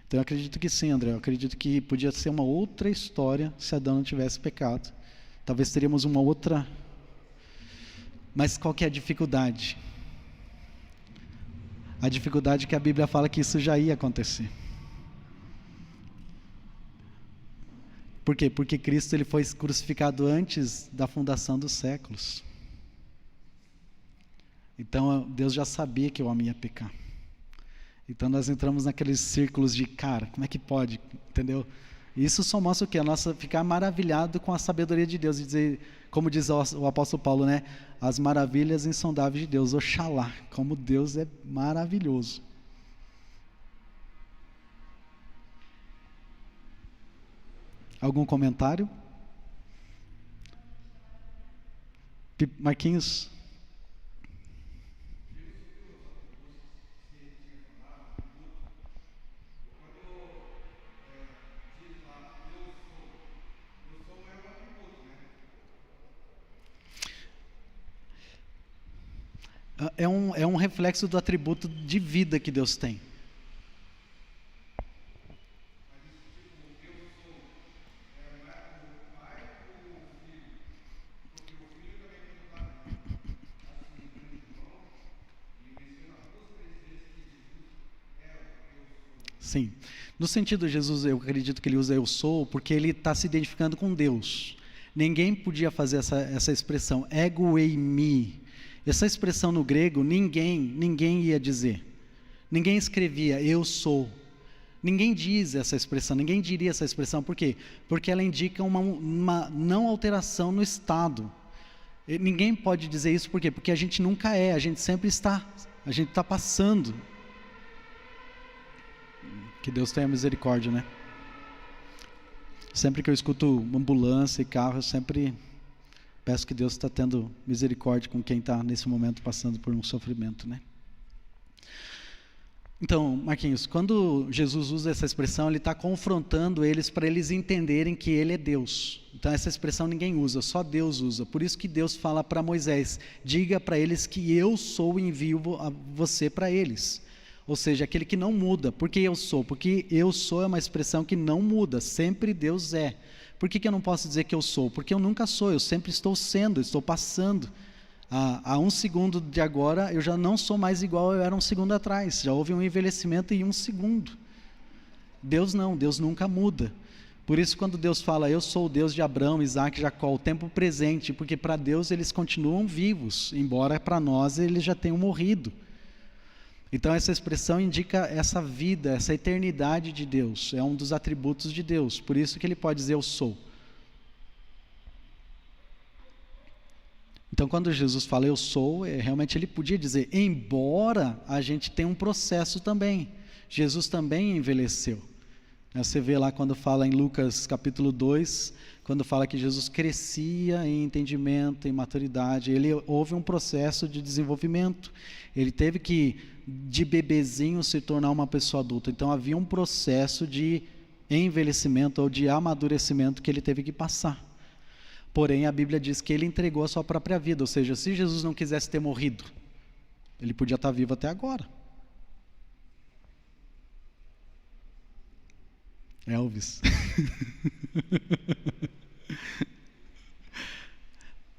Então, eu acredito que sim, André. Eu acredito que podia ser uma outra história se Adão não tivesse pecado. Talvez teríamos uma outra... Mas qual que é a dificuldade? A dificuldade é que a Bíblia fala que isso já ia acontecer. Por quê? Porque Cristo ele foi crucificado antes da fundação dos séculos. Então, Deus já sabia que o homem ia pecar. Então nós entramos naqueles círculos de, cara, como é que pode, entendeu? Isso só mostra o quê? Ficar maravilhado com a sabedoria de Deus, e dizer, como diz o apóstolo Paulo, né? As maravilhas insondáveis de Deus, oxalá, como Deus é maravilhoso. Algum comentário? Marquinhos? É um reflexo do atributo de vida que Deus tem. Sim. No sentido, Jesus, eu acredito que ele usa eu sou, porque ele está se identificando com Deus. Ninguém podia fazer essa expressão, ego eimi. Essa expressão no grego, ninguém ia dizer. Ninguém escrevia, eu sou. Ninguém diz essa expressão, ninguém diria essa expressão. Por quê? Porque ela indica uma não alteração no estado. E ninguém pode dizer isso, por quê? Porque a gente nunca é, a gente sempre está. A gente está passando. Que Deus tenha misericórdia, né? Sempre que eu escuto ambulância e carro, eu sempre peço que Deus está tendo misericórdia com quem está nesse momento passando por um sofrimento, né? Então, Marquinhos, quando Jesus usa essa expressão, ele está confrontando eles para eles entenderem que ele é Deus. Então, essa expressão ninguém usa, só Deus usa. Por isso que Deus fala para Moisés, diga para eles que eu sou e envio você para eles. Ou seja, aquele que não muda. Por que eu sou? Porque eu sou é uma expressão que não muda, sempre Deus é. Por que eu não posso dizer que eu sou? Porque eu nunca sou, eu sempre estou sendo, estou passando. Há um segundo de agora, eu já não sou mais igual eu era um segundo atrás. Já houve um envelhecimento em um segundo. Deus não, Deus nunca muda. Por isso, quando Deus fala, eu sou o Deus de Abraão, Isaac e Jacó, o tempo presente, porque para Deus eles continuam vivos, embora para nós eles já tenham morrido. Então essa expressão indica essa vida, essa eternidade de Deus, é um dos atributos de Deus, por isso que ele pode dizer eu sou. Então quando Jesus fala eu sou, realmente ele podia dizer, embora a gente tenha um processo também, Jesus também envelheceu. Você vê lá quando fala em Lucas capítulo 2, quando fala que Jesus crescia em entendimento, em maturidade, houve um processo de desenvolvimento. Ele teve que, de bebezinho, se tornar uma pessoa adulta. Então havia um processo de envelhecimento ou de amadurecimento que ele teve que passar. Porém, a Bíblia diz que ele entregou a sua própria vida, ou seja, se Jesus não quisesse ter morrido, ele podia estar vivo até agora. Elvis.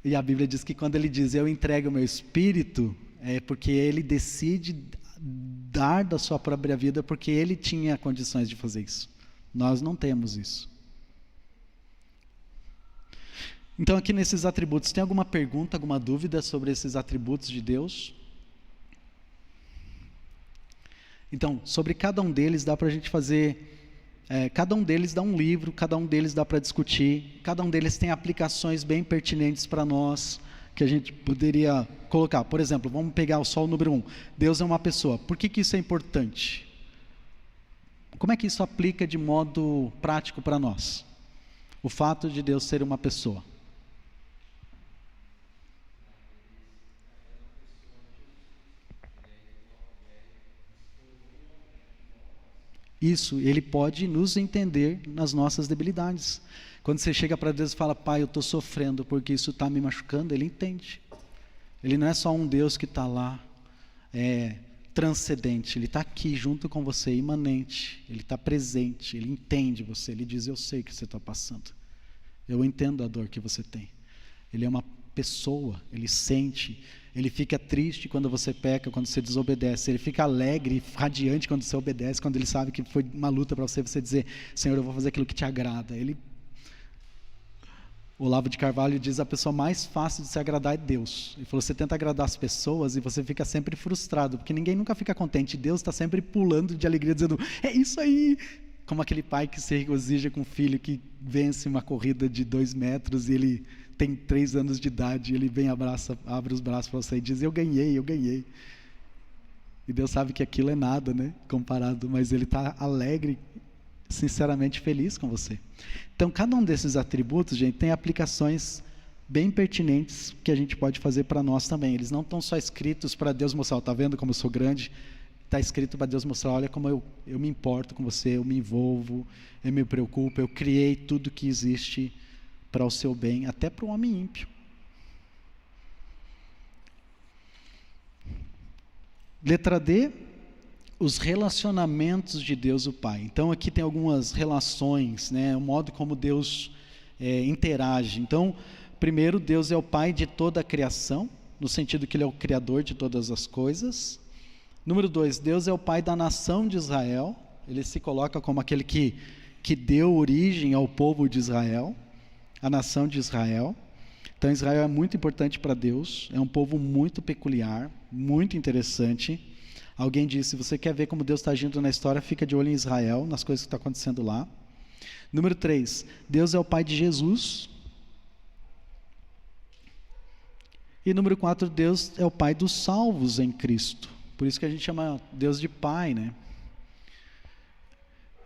E a Bíblia diz que quando ele diz, eu entrego o meu espírito, é porque ele decide dar da sua própria vida, porque ele tinha condições de fazer isso. Nós não temos isso. Então, aqui nesses atributos, tem alguma pergunta, alguma dúvida sobre esses atributos de Deus? Então, sobre cada um deles dá para a gente fazer... cada um deles dá um livro, cada um deles dá para discutir, cada um deles tem aplicações bem pertinentes para nós, que a gente poderia colocar. Por exemplo, vamos pegar só o número 1. Deus é uma pessoa. Por que isso é importante? Como é que isso aplica de modo prático para nós? O fato de Deus ser uma pessoa. Isso, ele pode nos entender nas nossas debilidades. Quando você chega para Deus e fala, pai, eu estou sofrendo porque isso está me machucando, ele entende. Ele não é só um Deus que está lá, transcendente, ele está aqui junto com você, imanente, ele está presente, ele entende você, ele diz, eu sei o que você está passando, eu entendo a dor que você tem. Ele é uma pessoa, ele sente, ele fica triste quando você peca, quando você desobedece, ele fica alegre, radiante quando você obedece, quando ele sabe que foi uma luta para você dizer, Senhor, eu vou fazer aquilo que te agrada. O Olavo de Carvalho diz, a pessoa mais fácil de se agradar é Deus. Ele falou, você tenta agradar as pessoas e você fica sempre frustrado, porque ninguém nunca fica contente, Deus está sempre pulando de alegria, dizendo, é isso aí, como aquele pai que se regozija com o filho que vence uma corrida de 2 metros e ele tem 3 anos de idade, ele vem, abre os braços para você e diz, eu ganhei. E Deus sabe que aquilo é nada, né, comparado, mas ele está alegre, sinceramente feliz com você. Então, cada um desses atributos, gente, tem aplicações bem pertinentes que a gente pode fazer para nós também. Eles não estão só escritos para Deus mostrar, está vendo como eu sou grande? Está escrito para Deus mostrar, olha como eu me importo com você, eu me envolvo, eu me preocupo, eu criei tudo que existe para o seu bem, até para o homem ímpio. Letra D, os relacionamentos de Deus o Pai. Então aqui tem algumas relações, né, o modo como Deus interage. Então, primeiro, Deus é o Pai de toda a criação, no sentido que Ele é o Criador de todas as coisas. Número 2, Deus é o Pai da nação de Israel, Ele se coloca como aquele que deu origem ao povo de Israel, a nação de Israel. Então Israel é muito importante para Deus, é um povo muito peculiar, muito interessante. Alguém disse, se você quer ver como Deus está agindo na história, fica de olho em Israel, nas coisas que estão acontecendo lá. Número 3, Deus é o Pai de Jesus. E número 4, Deus é o Pai dos salvos em Cristo. Por isso que a gente chama Deus de Pai, né?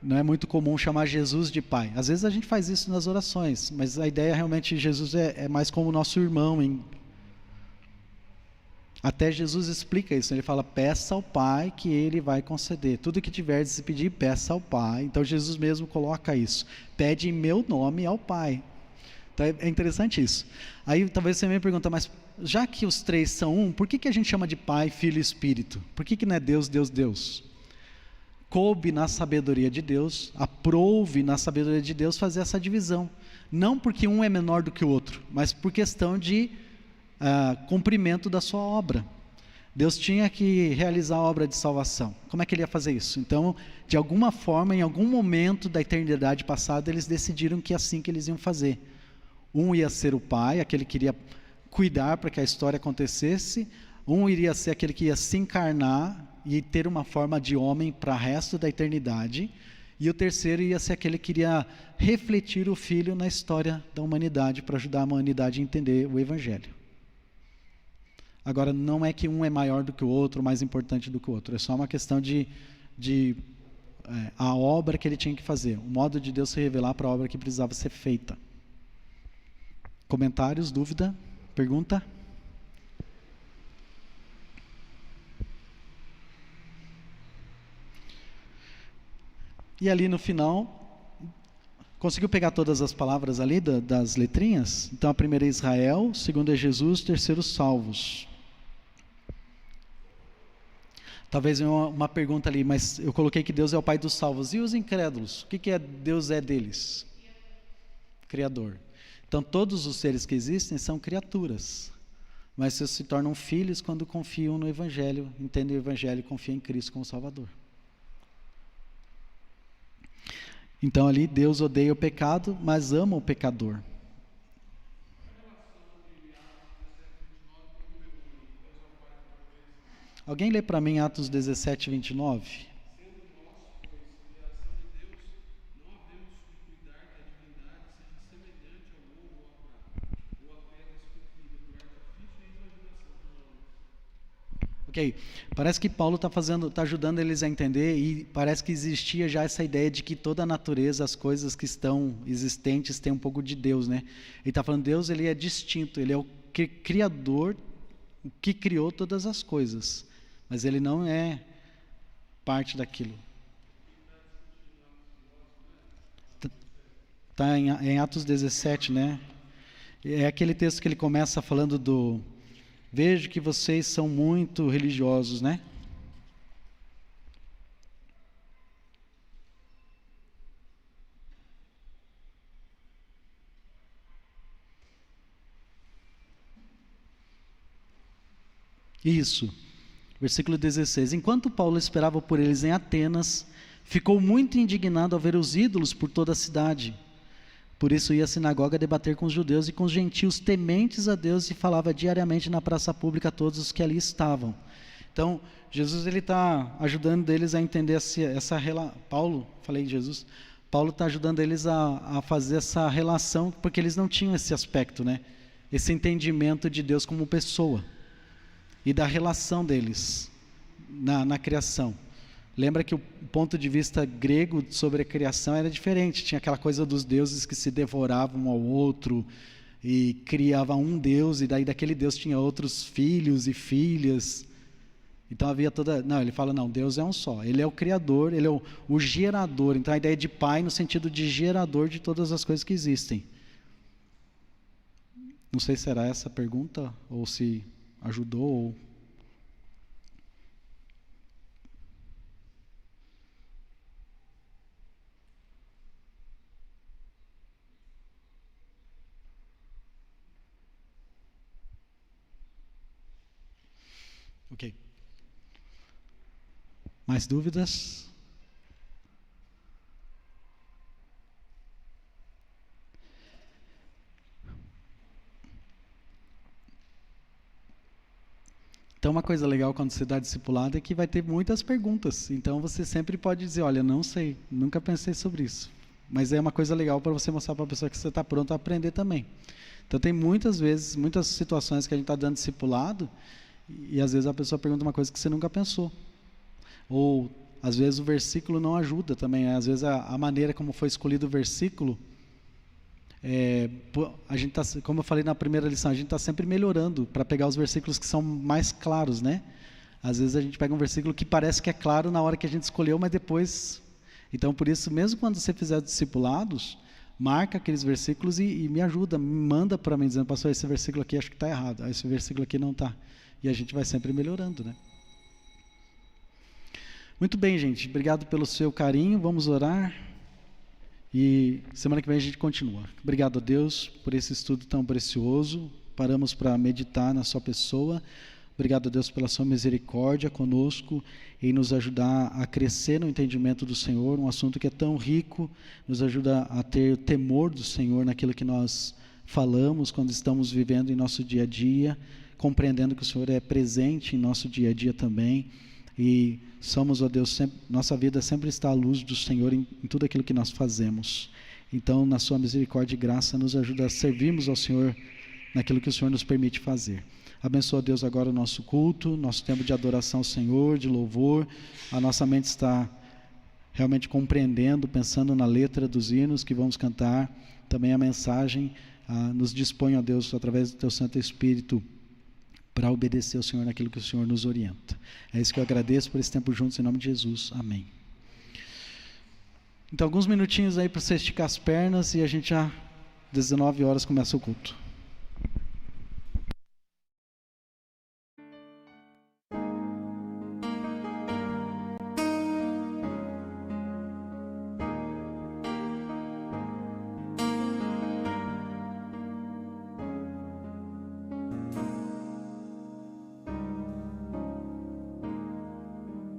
Não é muito comum chamar Jesus de Pai. Às vezes a gente faz isso nas orações, mas a ideia realmente de Jesus é mais como nosso irmão. Até Jesus explica isso, ele fala, peça ao Pai que Ele vai conceder. Tudo que tiver de se pedir, peça ao Pai. Então Jesus mesmo coloca isso. Pede em meu nome ao Pai. Então é interessante isso. Aí talvez você me pergunta, mas já que os 3 são um, por que a gente chama de Pai, Filho e Espírito? Por que não é Deus, Deus, Deus? Coube na sabedoria de Deus, aprouve na sabedoria de Deus fazer essa divisão. Não porque um é menor do que o outro, mas por questão de cumprimento da sua obra. Deus tinha que realizar a obra de salvação. Como é que Ele ia fazer isso? Então, de alguma forma, em algum momento da eternidade passada, eles decidiram que é assim que eles iam fazer. Um ia ser o Pai, aquele que iria cuidar para que a história acontecesse. Um iria ser aquele que ia se encarnar e ter uma forma de homem para o resto da eternidade, e o terceiro ia ser aquele que iria refletir o Filho na história da humanidade, para ajudar a humanidade a entender o Evangelho. Agora, não é que um é maior do que o outro, mais importante do que o outro, é só uma questão de a obra que ele tinha que fazer, o modo de Deus se revelar para a obra que precisava ser feita. Comentários, dúvida, pergunta? E ali no final, conseguiu pegar todas as palavras ali das letrinhas? Então a primeira é Israel, segunda é Jesus, terceiro salvos. Talvez uma pergunta ali, mas eu coloquei que Deus é o pai dos salvos. E os incrédulos? O que Deus é deles? Criador. Então todos os seres que existem são criaturas. Mas se tornam filhos quando confiam no Evangelho, entendem o Evangelho e confiam em Cristo como Salvador. Então ali Deus odeia o pecado, mas ama o pecador. Alguém lê para mim Atos 17, 29? Ok, parece que Paulo está ajudando eles a entender, e parece que existia já essa ideia de que toda a natureza, as coisas que estão existentes, tem um pouco de Deus, né? Ele está falando, Deus, ele é distinto, ele é o criador, o que criou todas as coisas, mas ele não é parte daquilo. Está em Atos 17, né? É aquele texto que ele começa falando do... Vejo que vocês são muito religiosos, né? Isso. Versículo 16. Enquanto Paulo esperava por eles em Atenas, ficou muito indignado ao ver os ídolos por toda a cidade. Por isso ia à sinagoga debater com os judeus e com os gentios tementes a Deus, e falava diariamente na praça pública a todos os que ali estavam. Então, Jesus está ajudando eles a entender Paulo está ajudando eles a fazer essa relação, porque eles não tinham esse aspecto, né? Esse entendimento de Deus como pessoa e da relação deles na criação. Lembra que o ponto de vista grego sobre a criação era diferente. Tinha aquela coisa dos deuses que se devoravam um ao outro e criava um Deus, e daí daquele Deus tinha outros filhos e filhas. Então havia toda... Não, ele fala, não, Deus é um só. Ele é o criador, ele é o gerador. Então a ideia de pai no sentido de gerador de todas as coisas que existem. Não sei se era essa a pergunta, ou se ajudou, ou... Ok. Mais dúvidas? Então, uma coisa legal quando você dá discipulado é que vai ter muitas perguntas. Então, você sempre pode dizer, olha, não sei, nunca pensei sobre isso. Mas é uma coisa legal para você mostrar para a pessoa que você está pronto a aprender também. Então, tem muitas vezes, muitas situações que a gente está dando discipulado, e às vezes a pessoa pergunta uma coisa que você nunca pensou. Ou, às vezes, o versículo não ajuda também. Às vezes, a maneira como foi escolhido o versículo, a gente tá, como eu falei na primeira lição, a gente está sempre melhorando para pegar os versículos que são mais claros, né? Às vezes a gente pega um versículo que parece que é claro na hora que a gente escolheu, mas depois... Então, por isso, mesmo quando você fizer discipulados, marca aqueles versículos e me ajuda, me manda para mim, dizendo, pastor, esse versículo aqui acho que está errado, esse versículo aqui não está. E a gente vai sempre melhorando, né? Muito bem, gente. Obrigado pelo seu carinho. Vamos orar. E semana que vem a gente continua. Obrigado a Deus por esse estudo tão precioso. Paramos para meditar na sua pessoa. Obrigado a Deus pela sua misericórdia conosco, em nos ajudar a crescer no entendimento do Senhor, um assunto que é tão rico, nos ajuda a ter o temor do Senhor naquilo que nós falamos quando estamos vivendo em nosso dia a dia, compreendendo que o Senhor é presente em nosso dia a dia também, e somos, ó Deus, sempre, nossa vida sempre está à luz do Senhor em tudo aquilo que nós fazemos. Então, na sua misericórdia e graça, nos ajuda a servirmos ao Senhor naquilo que o Senhor nos permite fazer. Abençoa, Deus, agora o nosso culto, nosso tempo de adoração ao Senhor, de louvor. A nossa mente está realmente compreendendo, pensando na letra dos hinos que vamos cantar, também a mensagem, nos dispõe, ó Deus, através do Teu Santo Espírito, para obedecer ao Senhor naquilo que o Senhor nos orienta. É isso que eu agradeço por esse tempo juntos, em nome de Jesus. Amém. Então, alguns minutinhos aí para você esticar as pernas e a gente já, 19 horas, começa o culto.